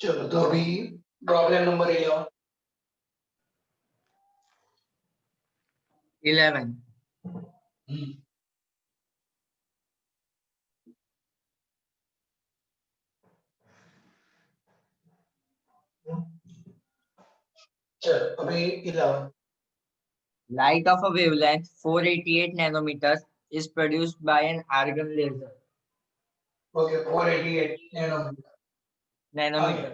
चलो तो अभी प्रॉब्लम नंबर 11। 11. चलो अभी 11। Light of a wavelength 488 nanometers is produced by an argon laser. Okay 488 nanometre. आगे। Nanometer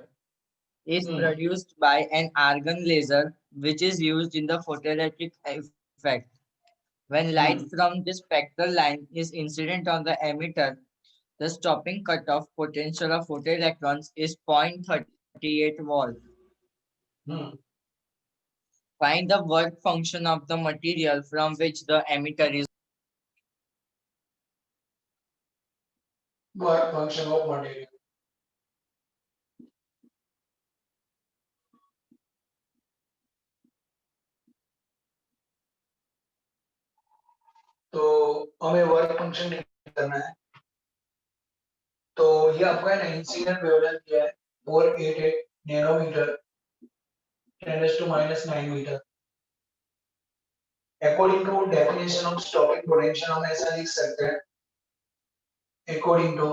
is produced by an argon laser, which is used in the photoelectric effect. When light from this spectral line is incident on the emitter, the stopping cutoff potential of photoelectrons is 0.38 volt. Find the work function of the material from which the emitter is. Work function of material. तो हमें work function करना है। तो ये आपका है ना incident wavelength क्या है 488 nanometre 10⁻⁹ metre. According to definition of stopping potential हम ऐसा लिख सकते हैं according to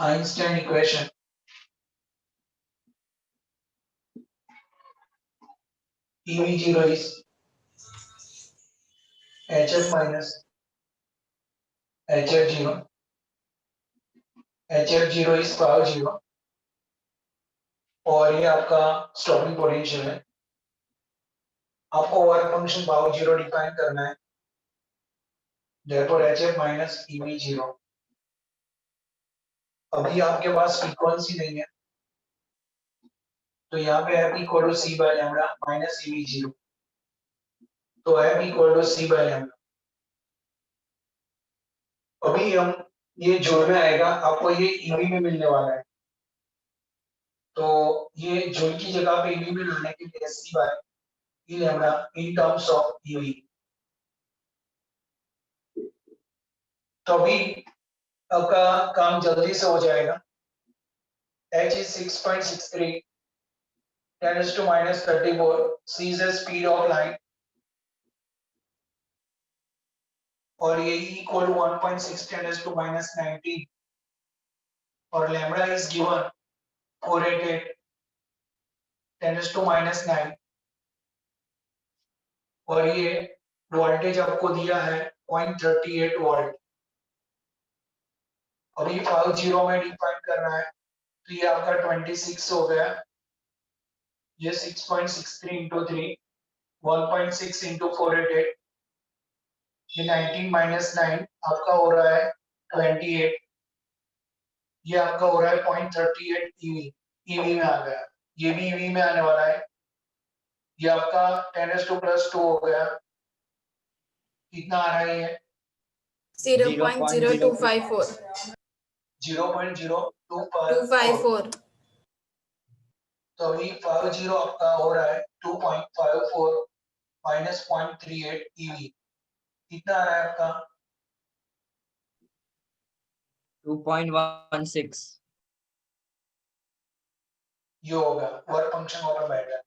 Einstein equation EV0 is HF minus HF0 HF0 is power 0 और ये आपका स्टॉपिंग पोटेंशियल है। आपको वर्क फंक्शन पावर 0 डिफाइन करना है therefore HF minus EV0। अभी आपके पास फ्रीक्वेंसी नहीं है तो यहाँ पे F equal to C by lambda minus EV0। तो F equal to C by lambda. अभी हम ये जोड़ना आएगा आपको ये EV में मिलने वाला है। तो ये जूल की जगह पे EV में लाने के लिए C by E lambda in terms of EV। तो अभी आपका काम जल्दी से हो जाएगा। H is 6.63 10⁻⁻34 C is the speed of light और ये इक्वल टू 1.6 10⁻⁻19 और लैम्डा इज गिवन 488 10⁻⁹ और ये वोल्टेज आपको दिया है 0.38 वोल्ट। अभी 50 में डिफाइन करना है तो ये आपका 26 हो गया। ये 6.63 इंटू 3 1.6 इंटू 488 ये 19 माइनस 9 आपका हो रहा है 28। ये आपका हो रहा है 0.38 ईवी। ईवी में आ गया। ये भी ईवी में आने वाला है। ये आपका 10⁻²+ हो गया। कितना आ रहा है ये 0.0254 0.0254। तो अभी 50 आपका हो रहा है 2.54 माइनस 0.38 ईवी। कितना आ रहा है आपका 2.16. ये होगा work function of a matter.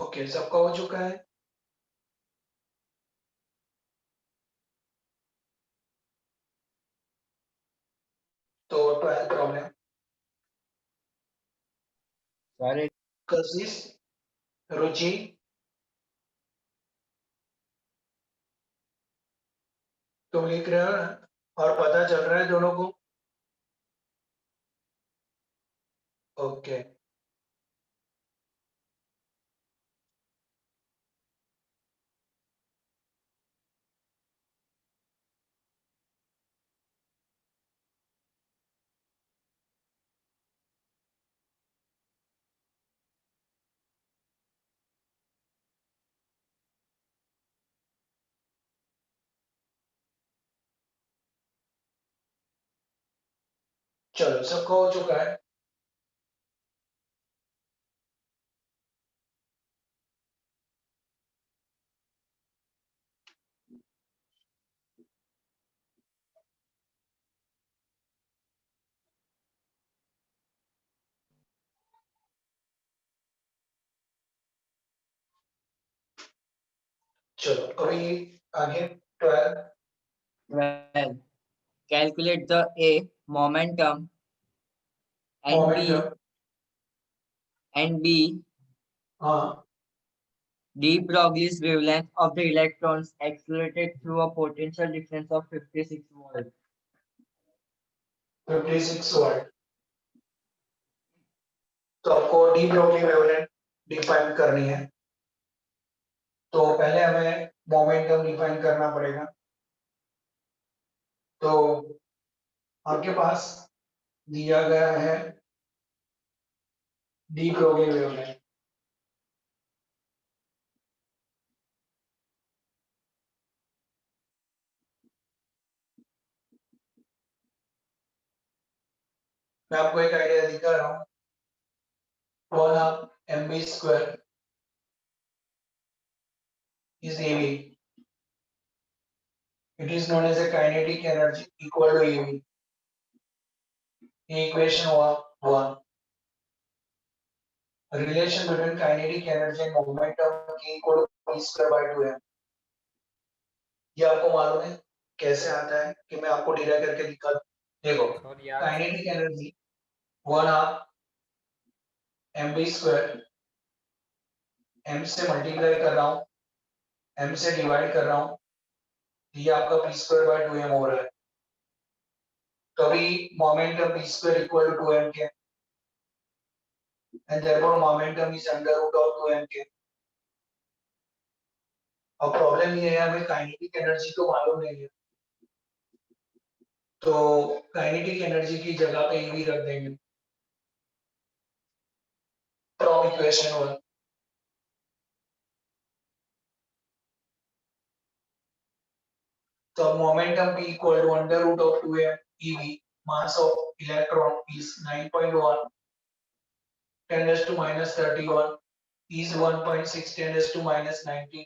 Okay, सबका हो चुका है। तो 12th प्रॉब्लम, सर कशिश, रुचि, तुम लिख रहे हो ना, और पता चल रहा है दोनों को? ओके, चलो सबका हो चुका है। चलो अभी आगे 12th, well, calculate the A momentum and B momentum, and B हाँ de Broglie's wavelength of the electrons accelerated through a potential difference of 56 volts. 56 वाट। तो आपको डी ब्रोगली वेवलेंथ डिफाइन करनी है, तो पहले हमें मोमेंटम डिफाइन करना पड़ेगा। तो आपके पास दिया गया है डी ब्रोगली वेवलेंथ, मैं आपको एक आइडिया दिखा रहा हूँ। 1 mv square is ev, it is known as a kinetic energy equal to ev। ये इक्वेशन हुआ 1। Relation between kinetic energy and momentum के equal to p square by 2m। ये आपको मालूम है कैसे आता है कि मैं आपको डिराइव करके दिखा दूं। देखो, kinetic energy 1 mv square, m से मल्टीप्लाई कर रहा हूँ, m से डिवाइड कर रहा हूँ, ये आपका p स्क्वायर बाय 2m हो रहा है। तो अभी momentum p square equal to 2m के, and therefore momentum is under root of 2m के। अब प्रॉब्लम ये है हमें काइनेटिक एनर्जी तो मालूम नहीं है, तो काइनेटिक एनर्जी की जगह पे ev रख देंगे फ्रॉम इक्वेशन 1। तो momentum p equal to under root of 2m ev, mass of electron is 9.1, 10 raised to minus 31 is 1.6, 10 raised to minus 19,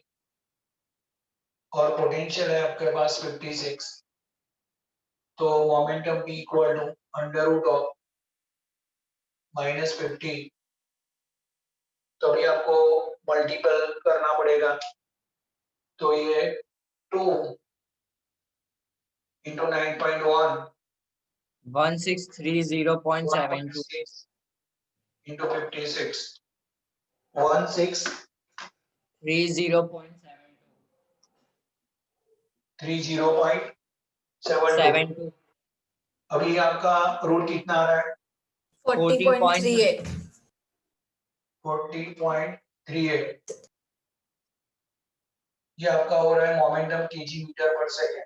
और पोटेंशियल है आपके पास 56। तो momentum p equal to under root of -50। तो अभी आपको मल्टीपल करना पड़ेगा, तो ये 2 into 9.1 1630.72. 1.6 into 56, 1630.72। 30.72. अभी आपका रूट कितना आ रहा है? 40.38। 40.38। ये आपका हो रहा है मोमेंटम केजी मीटर पर सेकेंड।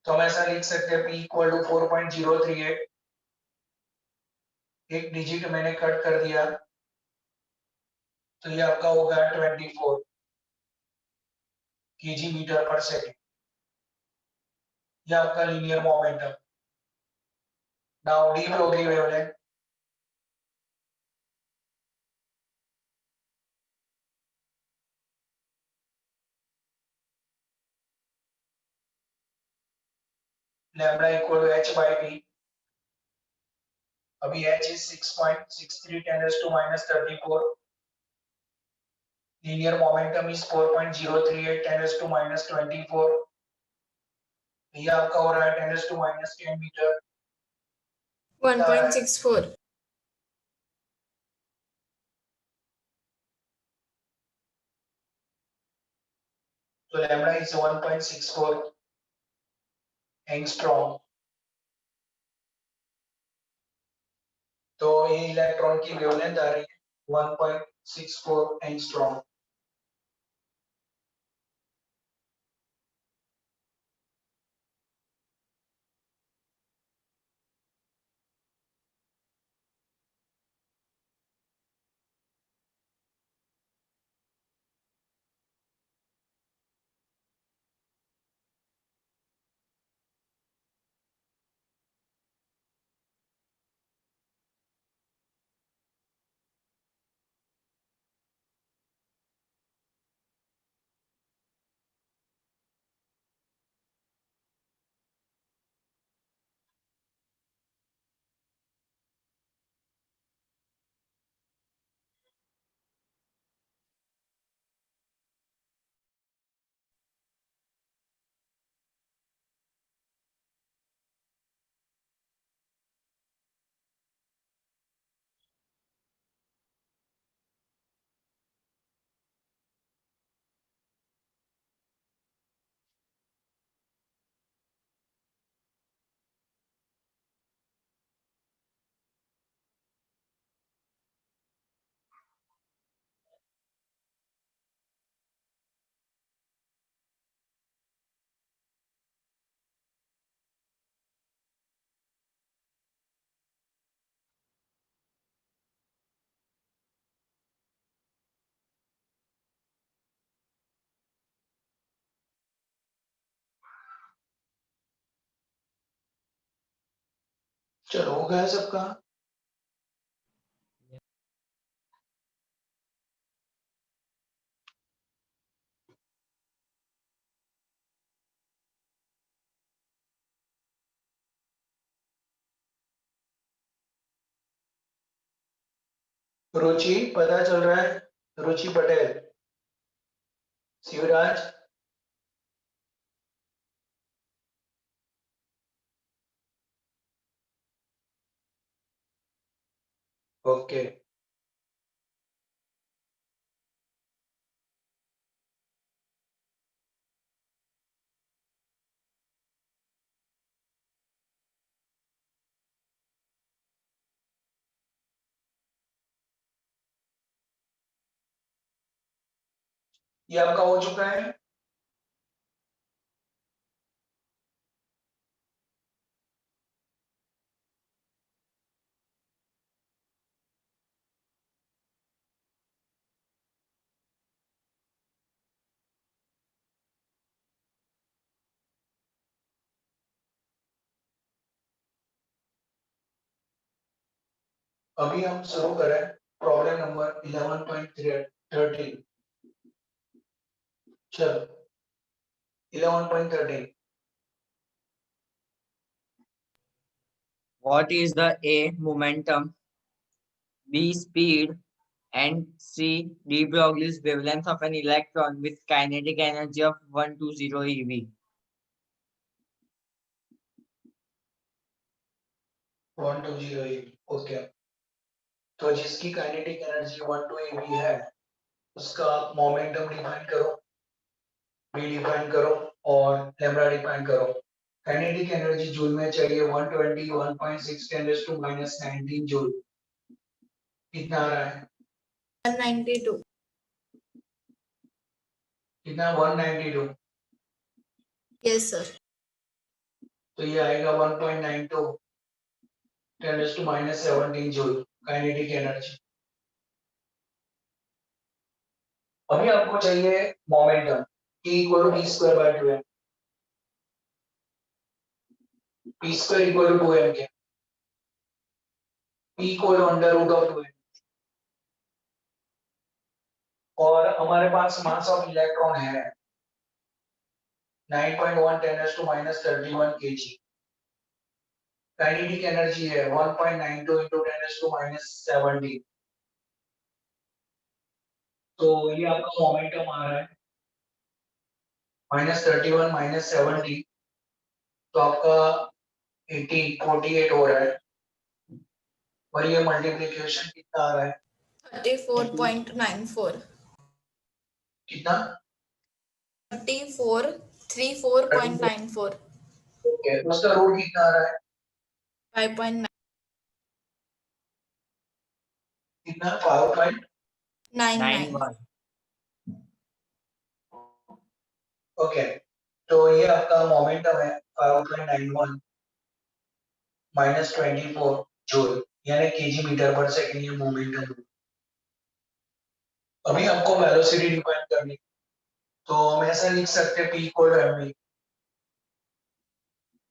तो हम ऐसा लिख सकते हैं p इक्वल टू 4.038, एक डिजिट मैंने कट कर दिया, तो ये आपका होगा 24 केजी मीटर पर सेकेंड। ये आपका linear momentum. Now de Broglie wavelength, lambda equal to h by p। अभी h is 6.63 10 raised to minus 34, linear momentum is 4.038 10 to minus 24. ये आपका हो रहा है 10 to minus 10 metre. 1.64. So lambda is 1.64 angstrom. तो ये इलेक्ट्रॉन की वेवलेंथ आ रही है 1.64 एंगस्ट्रॉम. चलो हो गया सबका. रुचि पता चल रहा है. रुचि पटेल, शिवराज, ओके. ये आपका हो चुका है. अभी हम शुरू करें प्रॉब्लम नंबर 11.13. चलो 11.13. What is the A momentum, B speed, and C de Broglie's wavelength of an electron with kinetic energy of 120 eV? 120 okay. तो जिसकी काइनेटिक एनर्जी 12 eV है उसका मोमेंटम डिफाइन करो, बी डिफाइन करो और लैम्ब्डा डिफाइन करो. Kinetic energy joule में चाहिए 120 1.6 10 to minus 19 जूल. कितना आ रहा है? 192. कितना? 192. Yes, sir. तो ये आएगा 1.92 10 to minus 17 joule kinetic energy. अभी आपको चाहिए momentum E equal to d square by 2m. p square equal to 2m के p equal to under root of 2m. और हमारे पास मास ऑफ इलेक्ट्रॉन है 9.1 10 to minus 31 kg. Kinetic energy है 1.92 into 10 to minus 17. तो ये आपका मोमेंटम आ रहा है -31 -70, तो आपका 48 हो रहा है और ये मल्टीप्लिकेशन कितना आ रहा है 34.94. कितना 34.94. ओके उसका रूट कितना आ रहा है 5.99. कितना 5.91 ओके तो ये आपका मोमेंटम है 5.91 -24 जूल यानी केजी मीटर पर सेकंड ये मोमेंटम। अभी आपको वेलोसिटी डिफाइन करनी तो हम ऐसा लिख सकते हैं p इक्वल टू mv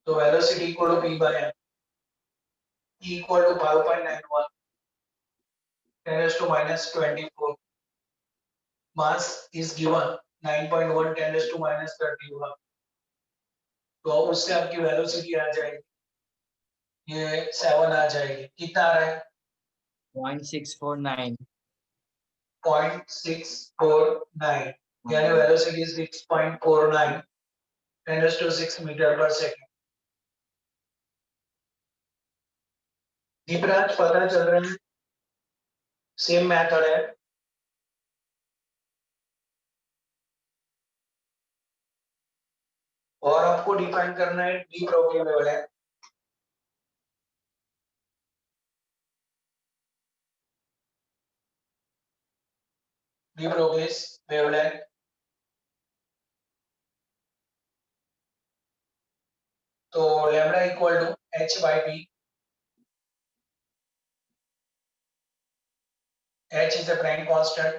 तो velocity equal to p by m p equal to 5.91 10 raised to -24 mass is given 9.1 10 raised to -31 तो अब उससे आपकी वेलोसिटी आ जाएगी ये 7 आ जाएगी कितना आ रहा है 0.649. 0.649 यानी वेलोसिटी 6.49 10 raised to 6 मीटर पर सेकंड दीपराज पता चल रहा है सेम मेथड है और आपको डिफाइन करना है de Broglie wavelength de Broglie's wavelength तो lambda equal to h by p h is a Planck constant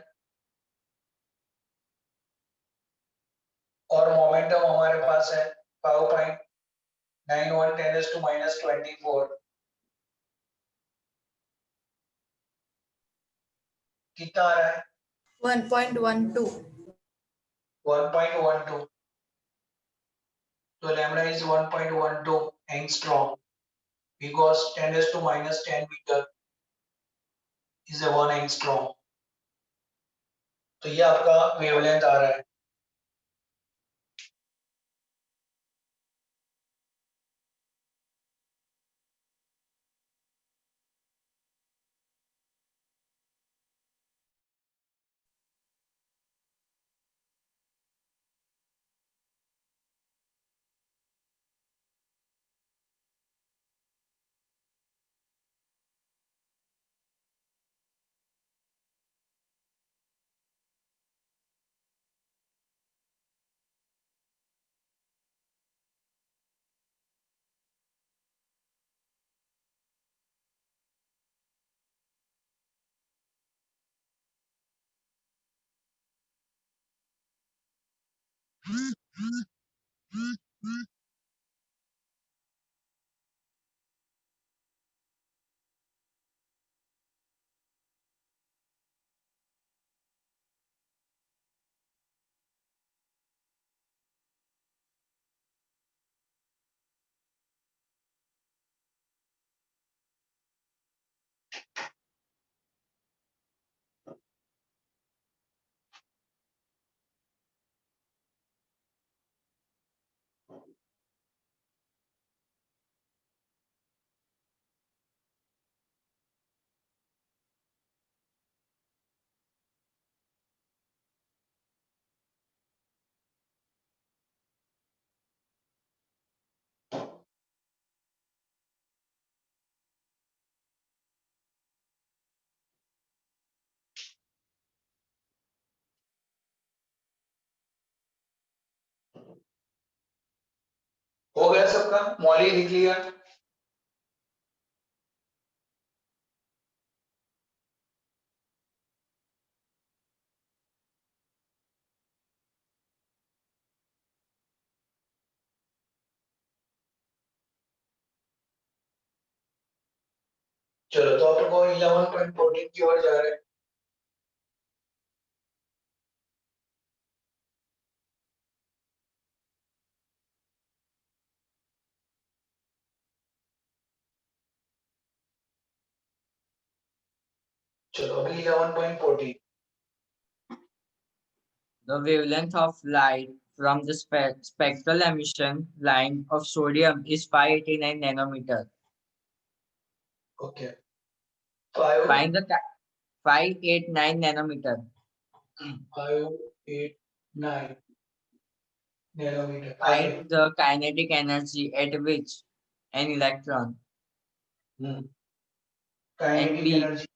और मोमेंटम हमारे पास है 5.91 10 raised to -24 कितना आ रहा है 1.12. 1.12 तो lambda is 1.12 angstrom because 10 raised to -10 meter is a 1 angstrom तो ये आपका वेवलेंथ आ रहा है हो गया सबका मॉली लिख लिया चलो तो आपको 11.14 की ओर जा रहे हैं चलो अभी 11.14 The wavelength of light from the spectral emission line of sodium is 589 nanometer. Okay. 5, Find the 589 nanometer. 589 nanometer. Find the kinetic energy at which an electron and Kinetic B energy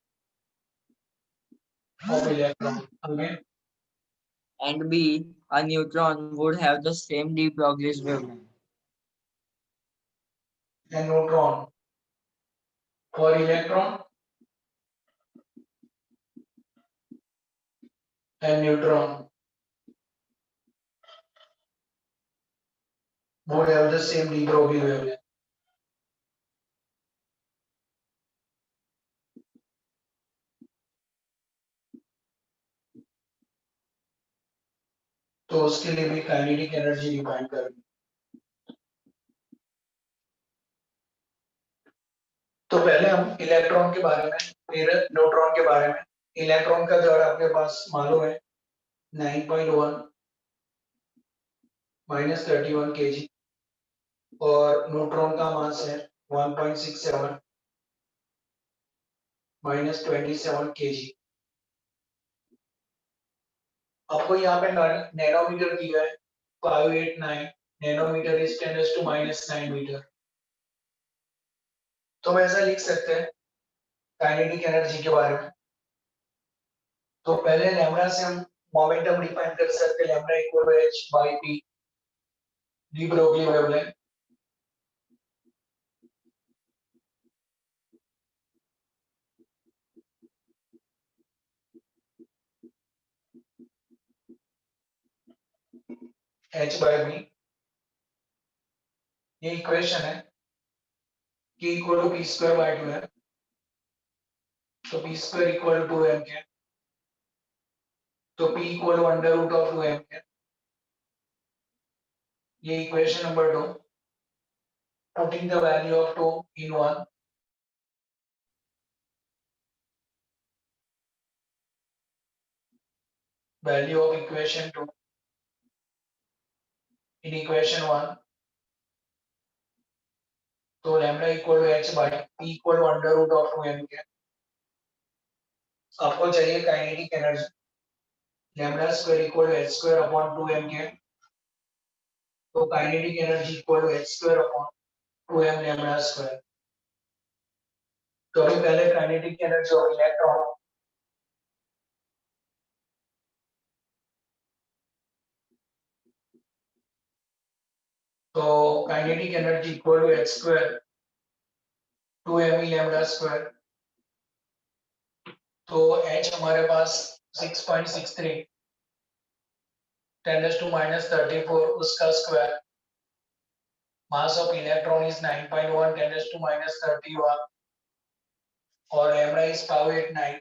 of electron. Okay. and B a neutron would have the same de Broglie's wavelength. And neutron. For electron and neutron would have the same de Broglie wavelength. तो उसके लिए भी kinetic energy define करेंगे. तो पहले हम electron के बारे में, फिर न्यूट्रॉन के बारे में. इलेक्ट्रॉन का जोड़ आपके पास मालूम है 9.1 माइनस 31 kg और न्यूट्रॉन का मास है 1.67 माइनस 27 kg. आपको यहाँ पे नैनोमीटर दिया है 589 नैनोमीटर इज 10⁻⁹ मीटर. तो हम ऐसा लिख सकते हैं काइनेटिक एनर्जी के बारे में. तो पहले लैम्डा से हम मोमेंटम डिफाइन कर सकते हैं. Lambda equal to h by p de Broglie wavelength. h by v ये इक्वेशन है k equal to p square by 2 है. तो p square equal to 2m है. तो p equal to under root of 2m है. ये equation number 2. Putting the value of 2 in 1. Value of equation 2 in equation 1. तो lambda equal to h by p equal to under root of 2m है. आपको चाहिए kinetic energy. Lambda square equal to h square upon 2m है. तो kinetic energy equal to h square upon 2m lambda square. तो अभी पहले kinetic energy of electron. तो kinetic energy equal to h square 2m lambda square. तो h हमारे पास 6.63 10⁻⁻34 उसका square. Mass of electron is 9.1 10⁻⁻31 और lambda is 589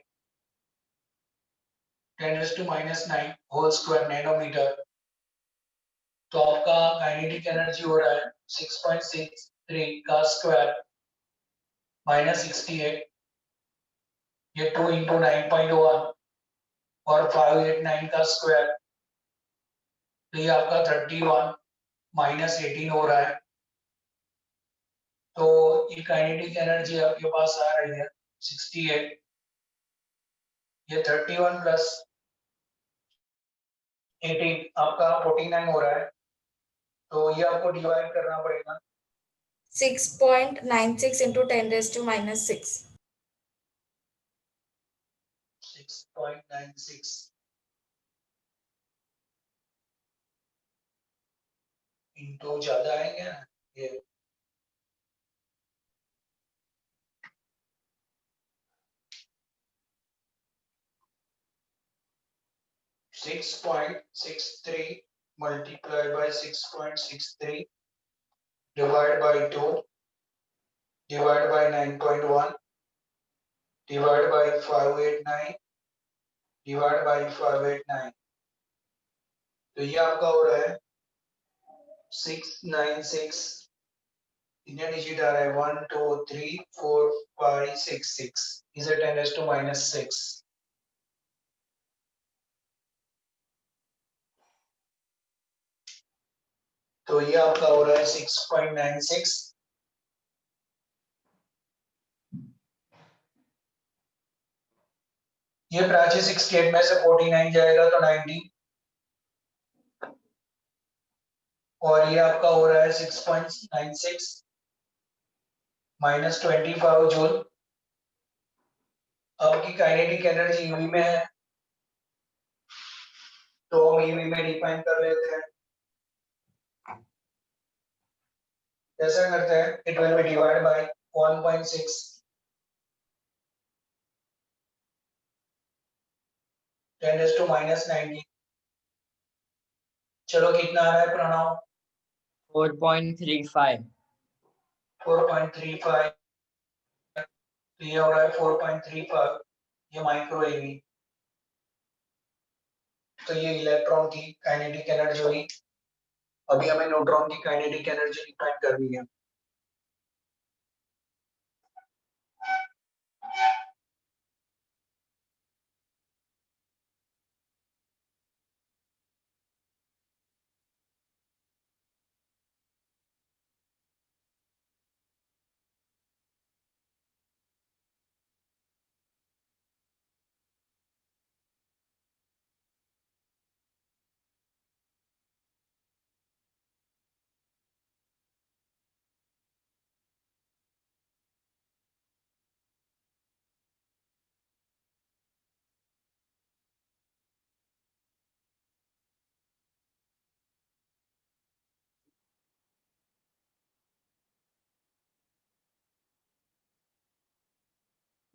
10⁻⁹ whole square nanometre. तो आपका काइनेटिक एनर्जी हो रहा है 6.63 का स्क्वायर माइनस 68. ये 2 इंटू 9.1 और 589 का स्क्वायर. तो ये आपका 31 माइनस 18 हो रहा है. तो ये काइनेटिक एनर्जी आपके पास आ रही है 68. ये 31 प्लस 18 आपका 49 हो रहा है. तो ये आपको डिवाइड करना पड़ेगा 6.96 into 10⁻⁻6. 6.96 इंटू ज्यादा आएंगे ना ये. Six point six three multiplied by 6.63 divided by 2 divided by 9.1 divided by 589 divided by 589. तो ये आपका हो रहा है 696. इतने डिजिट आ रहा है 1 2 3 4 5 6 6 is a 10⁻⁻6. तो ये आपका हो रहा है 6.96। ये प्राची 68 में से 49 जाएगा तो 90, और ये आपका हो रहा है 6.96 माइनस 25 जूल। अब की काइनेटिक एनर्जी यूवी में है, तो हम यूवी में डिफाइन कर लेते हैं। कैसा करते हैं? It will B divide by 1.6 10⁻⁻90। चलो कितना आ रहा है प्रणव? 4.35। 4.35। तो ये हो रहा है 4.35, ये माइक्रो एवी। तो ये इलेक्ट्रॉन की काइनेटिक एनर्जी हुई। अभी हमें न्यूट्रॉन की काइनेटिक एनर्जी डिफाइन करनी है।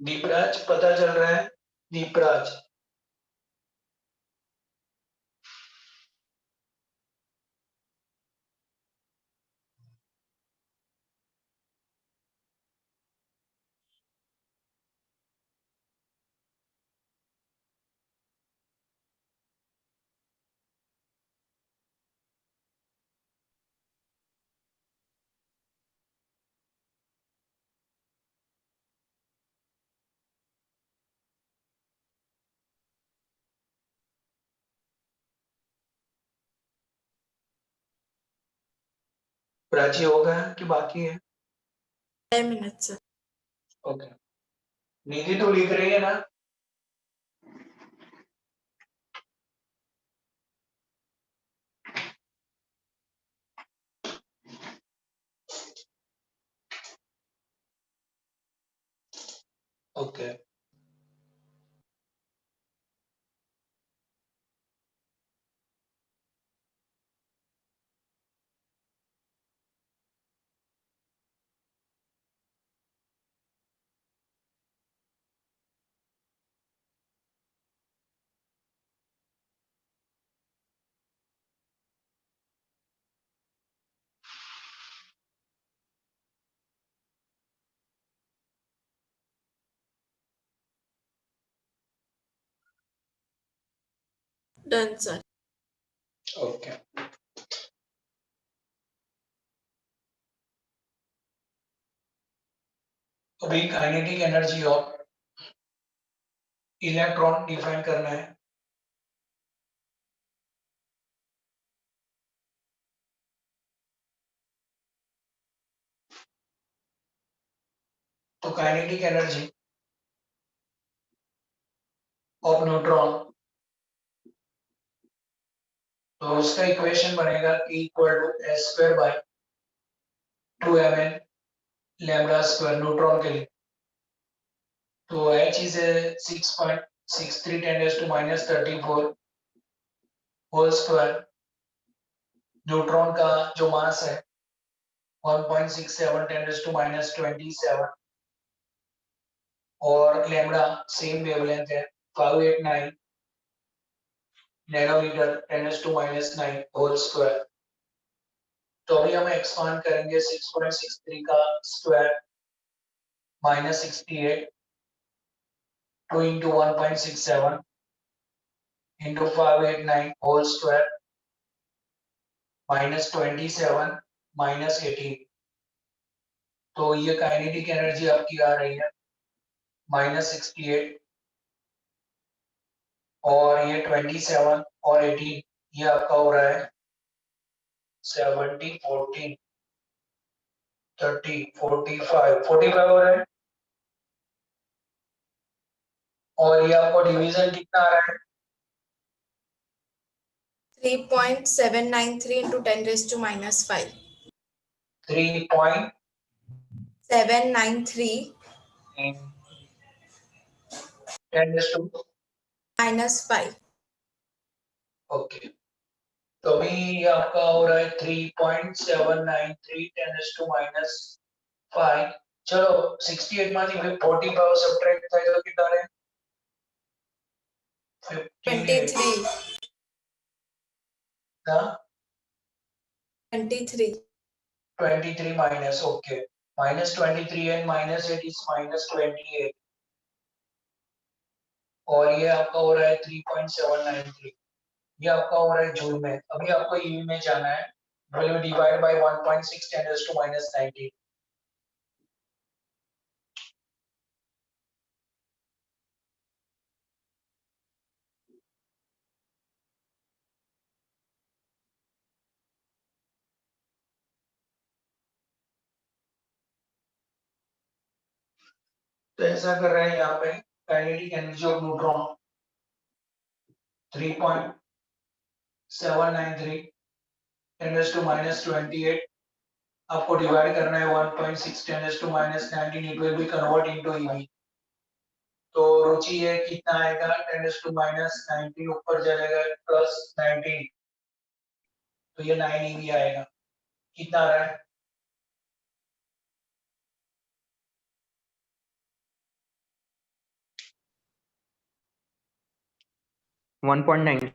दीपराज पता चल रहा है? दीपराज प्राची हो गया कि बाकी है? 10 minutes. ओके, निधि तो लिख रही है ना? Okay, Done, sir. ओके। अभी kinetic energy of electron define करना है। तो काइनेटिक एनर्जी ऑफ न्यूट्रॉन, तो उसका इक्वेशन बनेगा E equal to S square by 2mn lambda square neutron के लिए। तो H is 6.63 10⁻⁻34 whole square. Neutron का जो मास है 1.67 10⁻⁻27, और लैम्डा सेम वेवलेंथ है 589 नैनोमीटर 10⁻⁹ होल स्क्वायर। तो अभी हम एक्सपांड करेंगे 6.63 का square minus 68 2 into 1.67 into 589 whole square minus 27 minus 18। तो ये काइनेटिक एनर्जी आपकी आ रही है माइनस 68, और ये 27 और 18, ये आपका हो रहा है 70, 40, 30, 45, 45 हो रहा है। और ये आपको डिवीजन कितना आ रहा है? 3.793 into 10 raised to minus 5. 3.793 793 10 raised to minus 5. Okay, तो अभी ये आपका हो रहा है 3.793 10 raised to minus 5. चलो 68 માંથી 45 સબટ્રેક્ટ થાય તો કેટલા રહે? 58. 23. हाँ 23. 23 minus, okay, minus 23 and minus 8 is minus 28. और ये आपका हो रहा है 3.793. ये आपका हो रहा है जूल में. अभी आपको ईवी में जाना है. will be divided by 1.6 10 raised to minus 19. तो ऐसा कर रहे हैं यहाँ पे kinetic energy of neutron 3.793 10 raised to minus 28. आपको डिवाइड करना है 1.6 10 raised to minus 19. It will B convert into EV. तो रुचि है कितना आएगा 10 raised to minus 19 ऊपर चलेगा प्लस 19, तो ये 9 ईवी आएगा. कितना आ रहा है? 1.9.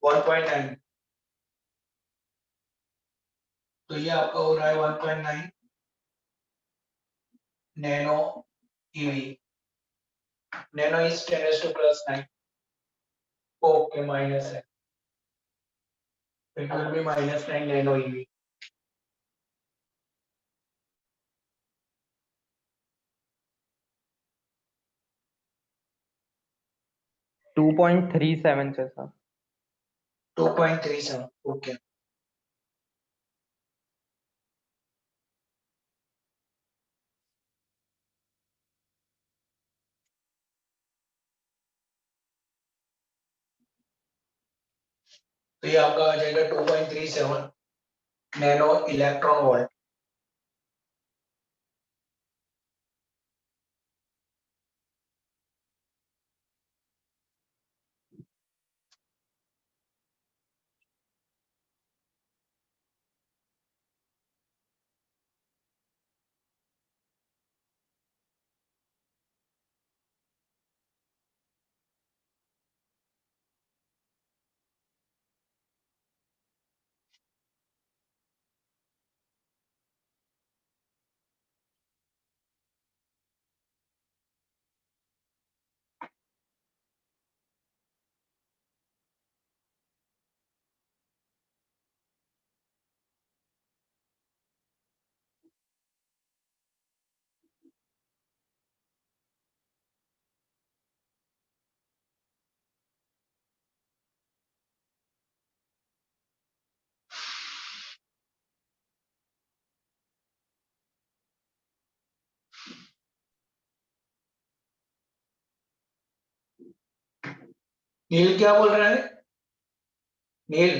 1.9. तो ये आपका हो रहा है 1.9 nano EV. Nano is 10 raised to plus 9. Okay, minus है. It will be minus 9 nano EV. 2.37 से सर. 2.37. ओके. तो ये आपका आ जाएगा 2.37 नैनो इलेक्ट्रॉन वोल्ट. नील क्या बोल रहा है? नील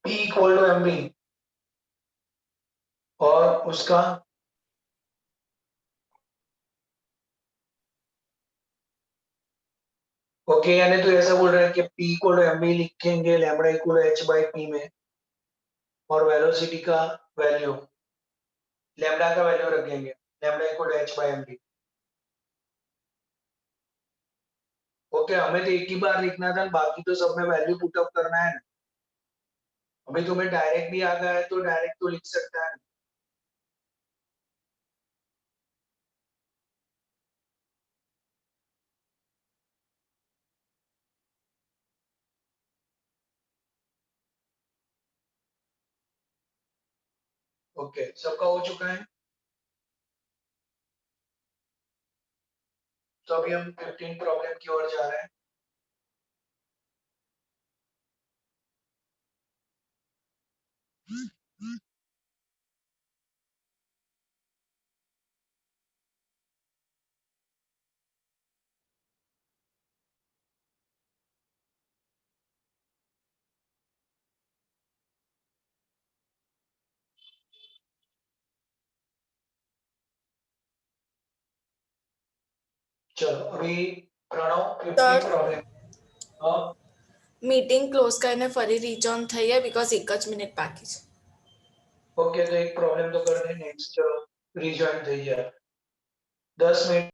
P इक्वल टू mv और उसका ओके, यानी तो ऐसा बोल रहा है कि P इक्वल टू mv लिखेंगे lambda equal to h by p में, और वेलोसिटी का वैल्यू लैम्बडा का वैल्यू रखेंगे lambda equal to h by mv. Okay, हमें तो एक ही बार लिखना था, बाकी तो सब में वैल्यू पुट अप करना है ना. अभी तुम्हें डायरेक्ट भी आ गया है तो डायरेक्ट तो लिख सकता है. ओके, सबका हो चुका है. तो अभी हम 15 प्रॉब्लम की ओर जा रहे हैं. चलो अभी प्रणव 15 Sir. प्रॉब्लम. हाँ. મીટિંગ ક્લોઝ કરીને ફરી રીજોન થઈએ બીકોઝ એક જ મિનિટ બાકી છે. ओके तो एक प्रॉब्लम तो कर दे. नेक्स्ट रिजॉइन થઈ જાય 10 મિનિટ